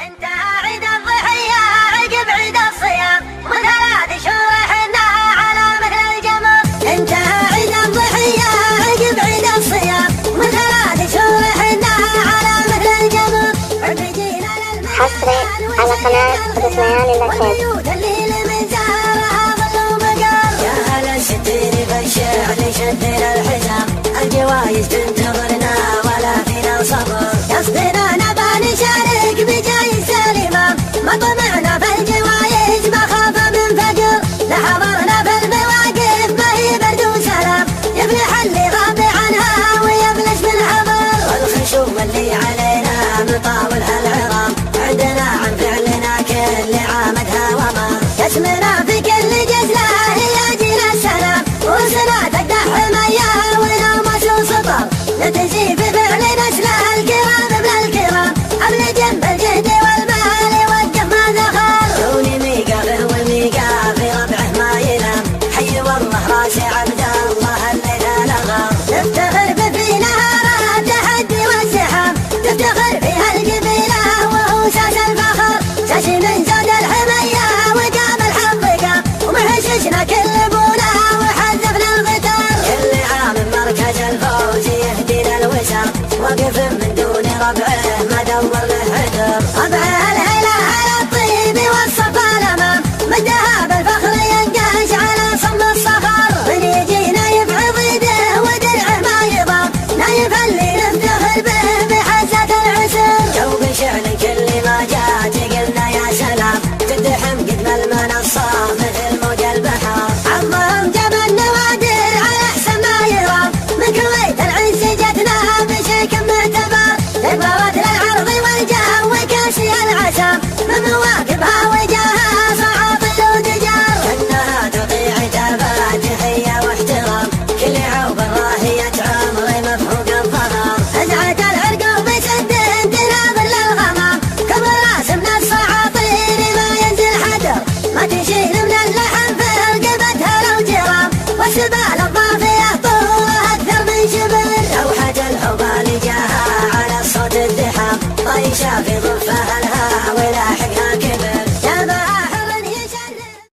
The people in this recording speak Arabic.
انتهى عيد الضحية عقب عيد الصيام وثلاث شهور حنا على مثل الجمر. انتهى عيد الضحية عقب عيد الصيام وثلاث شهور حنا على مثل الجمر. حصري على قناة قدس ليالي الأكيد. الليل من زهرها ظل ومقر. يا هلا ستيري بالشعل شدنا الحزام الجوايز تنتظرنا ولا فينا صبر. قصدنا نبى نشارك بجايز الإمام ما طمعنا في الجوايز ما خاف من فقر. لحضرنا في المواقف ما هي برد وسلام يفلح اللي غاب عنها ويبلش بالحضر. والخشوم اللي علينا مطاول هالعظام عندنا عن فعلنا كل عامدها ومر. اسمنا في كل جزلة هي جيل السلام وسنة تقدح حماية وناموس وسطر نتجيب